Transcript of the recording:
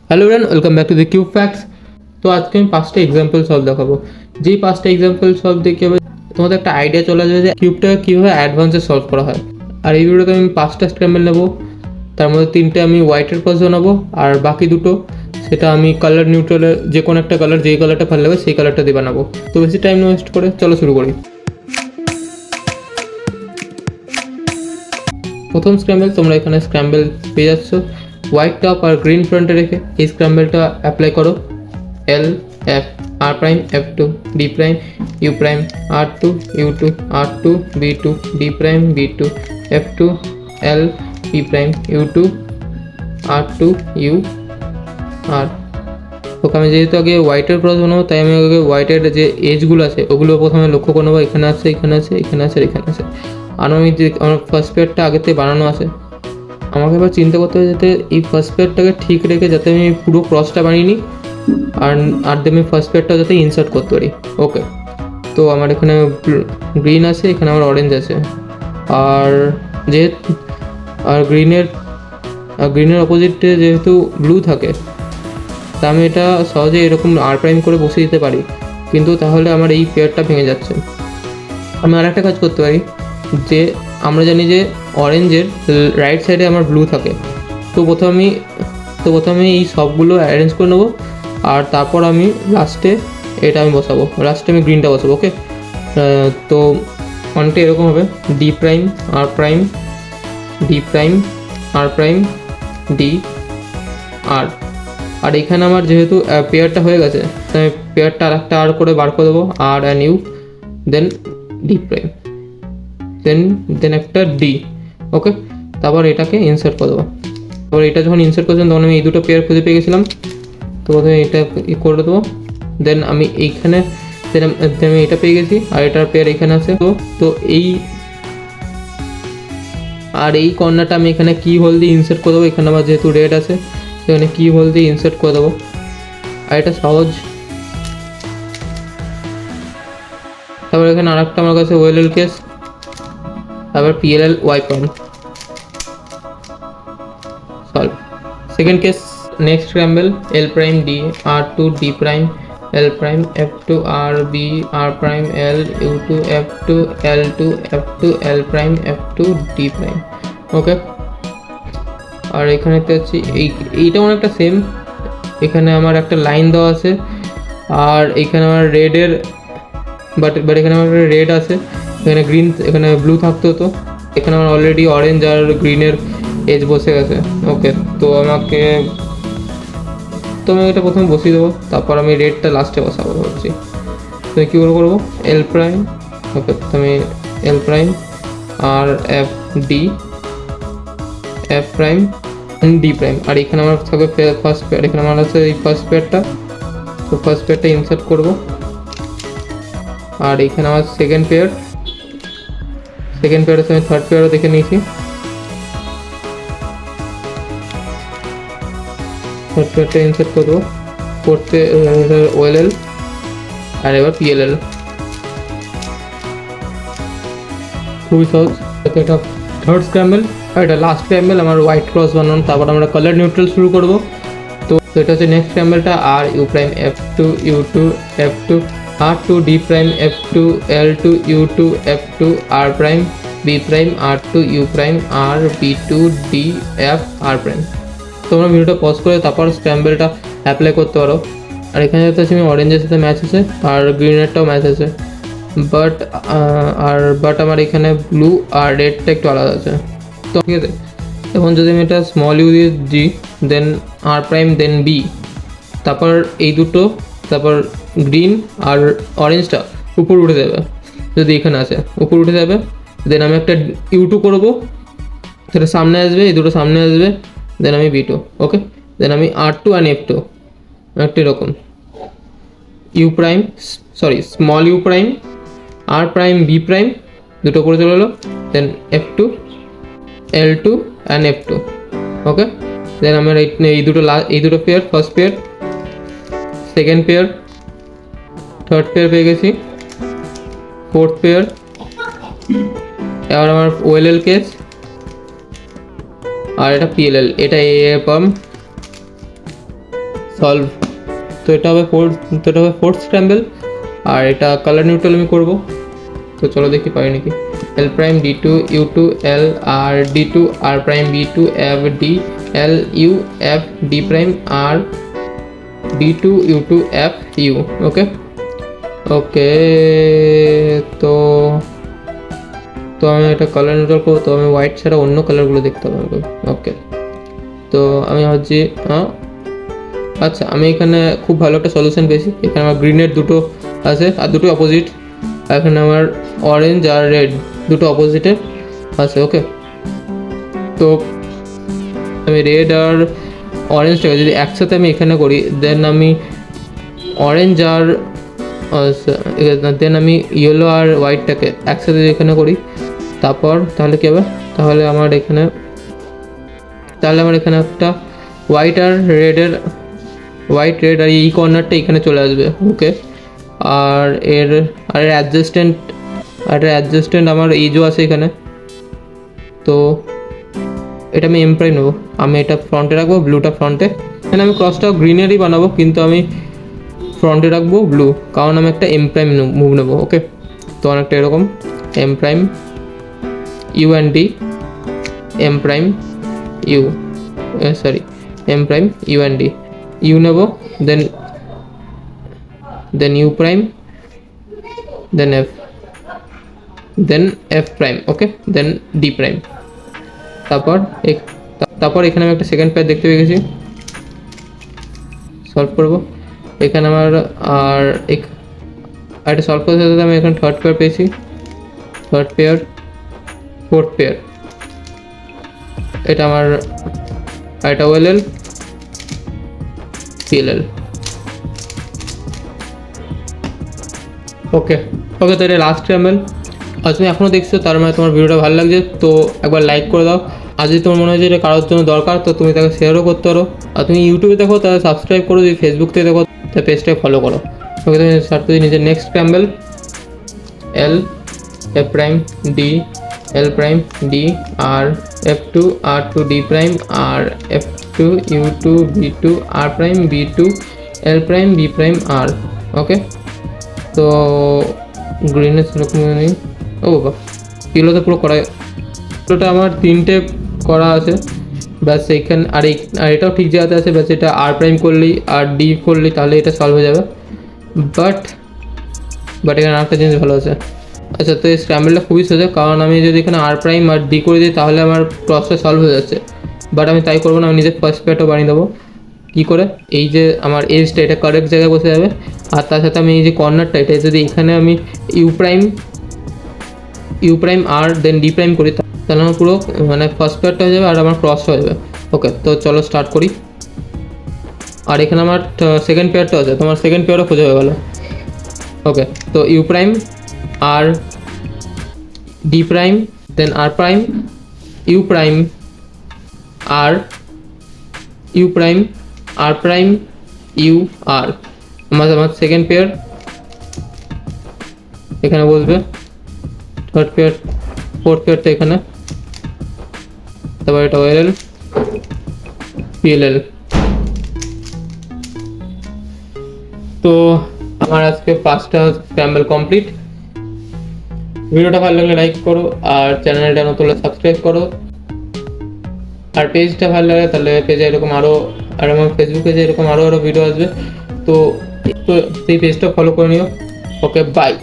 Hello everyone, welcome back to the cube facts. তো আজকে আমি 5টা এক্সাম্পল সলভ দেখাবো। যেই 5টা এক্সাম্পল সলভ দেখে হবে তোমাদের একটা আইডিয়া চলে যাবে যে কিউবটাকে কীভাবে অ্যাডভান্সে সলভ করা হয়। আর এই ভিডিওতে আমি 5টা স্ক্র্যাম্বল নেবো, তার মধ্যে 3টে আমি হোয়াইটের পাস বানাবো, আর বাকি দুটো সেটা আমি কালার নিউট্রালের যে কোনো একটা কালার, যেই কালারটা ভালো লাগবে সেই কালারটা দিয়ে বানাবো। তো বেশি টাইম ওয়েস্ট করে চলো শুরু করি। প্রথম স্ক্র্যাম্বল, তোমরা এখানে স্ক্র্যাম্বল পেয়ে যাচ্ছ হোয়াইট টপ আর গ্রিন ফ্রন্টে রেখে। এই স্ক্র্যাম্বলটা অ্যাপ্লাই করো। L F R prime F two D prime U prime R two U two R two B two D prime B two F two L P prime U two R two U R. Okay, আমি যেহেতু আগে হোয়াইটের cross বানাবো তাই আমি আগে হোয়াইটের যে এজগুলো আছে ওগুলো প্রথমে লক্ষ্য করে নেবো। এখানে আছে, এখানে আছে, এখানে আছে, এখানে আছে। আর আমি যে আমার ফার্স্ট পেয়ারটা আগে থেকে বানানো আছে, আমাকে এবার চিন্তা করতে হবে যাতে এই ফার্স্ট পেয়ারটাকে ঠিক রেখে যাতে আমি পুরো ক্রসটা বানিয়ে নিই, আর আমি ফার্স্ট পেয়ারটা যাতে ইনসার্ট করতে পারি। ওকে, তো আমার এখানে গ্রিন আছে, এখানে আমার অরেঞ্জ আছে, আর যেহেতু আর গ্রিনের অপোজিটে যেহেতু ব্লু থাকে, তা আমি এটা সহজে এরকম আর প্রাইম করে বসে দিতে পারি, কিন্তু তাহলে আমার এই পেয়ারটা ভেঙে যাচ্ছে। আমি আর একটা কাজ করতে পারি, যে আমরা জানি যে অরেঞ্জের রাইট সাইডে আমার ব্লু থাকে। তো প্রথমে এই সবগুলো অ্যারেঞ্জ করে নেবো, আর তারপর আমি লাস্টে এটা আমি বসাবো, লাস্টে আমি গ্রিনটা বসাবো। ওকে, তো অনেকটা এরকম হবে D prime R prime D prime R prime D আর। আর এখানে আমার যেহেতু পেয়ারটা হয়ে গেছে তাই আমি পেয়ারটা আর একটা আর করে বার করে দেবো, R and U, then D prime, then একটা ডি। ওকে, তারপর এটাকে ইনসার্ট করে দেবো। তারপর এটা যখন ইনসার্ট করছিলাম তখন আমি এই দুটো পেয়ার খুঁজে পেয়ে গেছিলাম। তো প্রথমে এটা করে দেবো, দেন আমি এইখানে আমি এটা পেয়ে গেছি, আর এটার পেয়ার এখানে আছে। তো এই কর্নারটা আমি এখানে কি হোল দিয়ে ইনসার্ট করে দেবো। এখানে আমার যেহেতু রেড আছে সেখানে কি হোল দিয়ে ইনসার্ট করে দেবো, আর এটা সহজ। তারপর এখানে আর একটা আমার কাছে ওয়েলএল কেস, তারপর পিএলএল ওয়াইপ অন, solve. Second case, next scramble L prime D R two D prime L prime F two R B R prime L U two F two L two F two L prime F two D prime. Okay, আর এখানে তো হচ্ছে এইটা অনেকটা same. এখানে আমার একটা line দেওয়া আছে, আর এখানে আমার রেডের বাট এখানে আমার রেড আছে, এখানে গ্রিন, এখানে ব্লু থাকতো। তো এখানে আমার অলরেডি অরেঞ্জ আর গ্রিনের এজ বসে গেছে। ওকে, তো আমি এটা প্রথমে বসিয়ে দেবো, তারপর আমি রেডটা লাস্টে বসাবো ভাবছি। তো কী করবো, এল প্রাইম। ওকে, তো আমি L prime R F D F prime D prime, আর এখানে আমার থাকবে ফার্স্ট পেয়ার। এখানে আমার আছে এই ফার্স্ট পেয়ারটা, তো ফার্স্ট পেয়ারটা ইনসার্ট করবো। আর এখানে আমার সেকেন্ড পেয়ার আছে, আমি থার্ড পেয়ারও দেখে নিয়েছি। থার্ড পেয়ারটা ইনসার্ট করবো, করতে ওএলএল আর এবার পিএলএল। খুবই সহজ। এটা থার্ড স্ক্র্যাম্বল, আর এটা লাস্ট স্ক্র্যাম্বল আমার হোয়াইট ক্রস বানানো। তারপর আমরা কালার নিউট্রাল শুরু করবো। তো এটা হচ্ছে নেক্সট স্ক্র্যাম্বলটা, R U prime F two U two F two R two D prime F two L two U two F two R prime B prime R two U prime R B two D F R prime. তোমরা ভিডিওটা pause করে তারপর স্ক্র্যাম্বলটা apply করতে পারো। আর এখানে যেতে হচ্ছে আমি অরেঞ্জের সাথে ম্যাচ আছে, আর গ্রিনেরটাও ম্যাচ আছে, বাট আমার এখানে ব্লু আর রেডটা একটু আলাদা আছে। তো ঠিক আছে, এখন যদি আমি এটা স্মল ইউ দিয়ে জি, দেন আর প্রাইম, দেন বি, তারপর এই দুটো, তারপর গ্রিন আর অরেঞ্জটা উপর উঠে যাবে। যদি এখানে আসে উপর উঠে যাবে, দেন আমি একটা ইউ টু করবো, সেটা সামনে আসবে, এই দুটো সামনে আসবে, দেন আমি বি টু। ওকে, দেন আমি R two and F two, একটা এরকম U prime, sorry small U prime R prime B prime, দুটো করে চলে এলো, then F two L two and F two. Okay, then আমার এই দুটো pair, first pair, second pair, third pair পেয়ে গেছি, ফোর্থ পেয়ার। এবার আমার ওএলএল কেস, আর এটা পিএলএল, এটা এ পাম্প, সলভ। তো এটা হবে ফোর্থ স্ক্র্যাম্বল, আর এটা কালার নিউট্রাল আমি করব। তো চলো দেখি পারি নাকি। L prime D two U two L R D two R prime B two F D L U F D prime আর D two U two F U. Okay okay, তো তো আমি এটা কালার নিউট্রাল করবো, তো আমি white ছাড়া অন্য কালারগুলো দেখতে পাবো। ওকে, তো আমি ভাবছি আচ্ছা, আমি এখানে খুব ভালো একটা সলিউশন পেয়েছি। এখানে আমার গ্রিনের দুটো আছে আর দুটো অপোজিট, এখানে আমার অরেঞ্জ আর রেড দুটো অপোজিটে আছে। ওকে, তো আমি রেড আর অরেঞ্জটাকে যদি একসাথে আমি এখানে করি, দেন আমি অরেঞ্জ আর দেন আমি ইয়েলো আর হোয়াইটটাকে একসাথে এখানে করি, তারপর তাহলে কী হবে, তাহলে আমার এখানে একটা হোয়াইট রেড আর এই কর্নারটা এখানে চলে আসবে। ওকে, আর এর অ্যাডজাস্ট্যান্ট আমার এইজও আছে এখানে। তো এটা আমি এম প্রাইম নেবো, আমি এটা ফ্রন্টে রাখবো, ব্লুটা ফ্রন্টে। এখানে আমি ক্রসটা গ্রিনেরই বানাবো, কিন্তু আমি ফ্রন্টে রাখবো ব্লু, কারণ আমি একটা এম প্রাইম মুভ নেবো। ওকে, তো অনেকটা এরকম M prime U and D, M prime U M prime U and D, U নেবো, then U prime, then F prime. Okay, then D prime. তারপর এখানে আমি একটা সেকেন্ড পেয়ার দেখতে পেয়ে গেছি, সলভ করবো। এখানে আমার আর একটা সলভ করতে সাথে আমি এখানে থার্ড পেয়ার পেয়েছি, ফোর্থ পেয়ার। এটা আমার এটা ওএলএল পিএলএল। ওকে, তো এটা লাস্ট স্ক্র্যাম্বল। আর তুমি এখনও দেখছো, তার মানে তোমার ভিডিওটা ভালো লাগছে, তো একবার লাইক করে দাও। আর যদি তোমার মনে হয় যে এটা কারোর জন্য দরকার, তো তুমি তাকে শেয়ারও করতে পারো। আর তুমি ইউটিউবে দেখো তাহলে সাবস্ক্রাইব করো, যদি ফেসবুক থেকে দেখো তাহলে পেজটাকে ফলো করো। ওকে, তুমি স্টার্ট করে নিজের next scramble L F prime D L prime D R F two R two D prime R F two U two B two R prime B two L prime B prime R. Okay, তো গ্রিনের সেরকম নেই। ও বাবা, এগুলোতে পুরো করা, পুরোটা আমার তিনটে করা আছে ব্যাস। এইখানে আর এটাও ঠিক জায়গাতে আছে ব্যাস। এটা আর প্রাইম করলেই আর ডি করলেই তাহলে এটা সলভ হয়ে যাবে। বাট এখানে আরেকটা জিনিস ভালো আছে। আচ্ছা, তো এই স্ক্র্যাম্বলটা খুবই সোজা, কারণ আমি যদি এখানে আর প্রাইম আর ডি করে দিই তাহলে আমার ক্রসটা সলভ হয়ে যাচ্ছে। বাট আমি তাই করবো না, আমি নিজের ফার্স্ট পেয়ারটা বানিয়ে দেবো। কী করে, এই যে আমার এজটা এটা কারেক্ট জায়গায় বসে যাবে, আর তার সাথে আমি এই যে কর্নারটা এটা যদি এখানে আমি you prime R then D prime করি, তাহলে আমার পুরো মানে ফার্স্ট পেয়ারটা হয়ে যাবে আর আমার ক্রস হয়ে যাবে। ওকে, তো চলো স্টার্ট করি। আর এখানে আমার সেকেন্ড পেয়ারটা আছে, তোমার সেকেন্ড পেয়ারও খোঁজা হয়ে গেলো। ওকে, তো ইউ প্রাইম আর D prime, then R prime U prime R U prime R prime U R. আমার সেকেন্ড পেয়ার এখানে বসবে, থার্ড পেয়ার ফোর্থ পেয়ারটা এখানে, তারপর এটা ওএলএল পিএলএল। তো আমার আজকে 5টা স্ক্র্যাম্বল কমপ্লিট। ভিডিওটা ভালো লাগলে লাইক করো, আর চ্যানেলটা নতুন হলে সাবস্ক্রাইব করো। আর পেজটা ভালো লাগে তাহলে পেজে এরকম আর আমার ফেসবুক পেজে এরকম আরও ভিডিও আসবে, তো সেই পেজটা ফলো করে নিও। ওকে, বাই।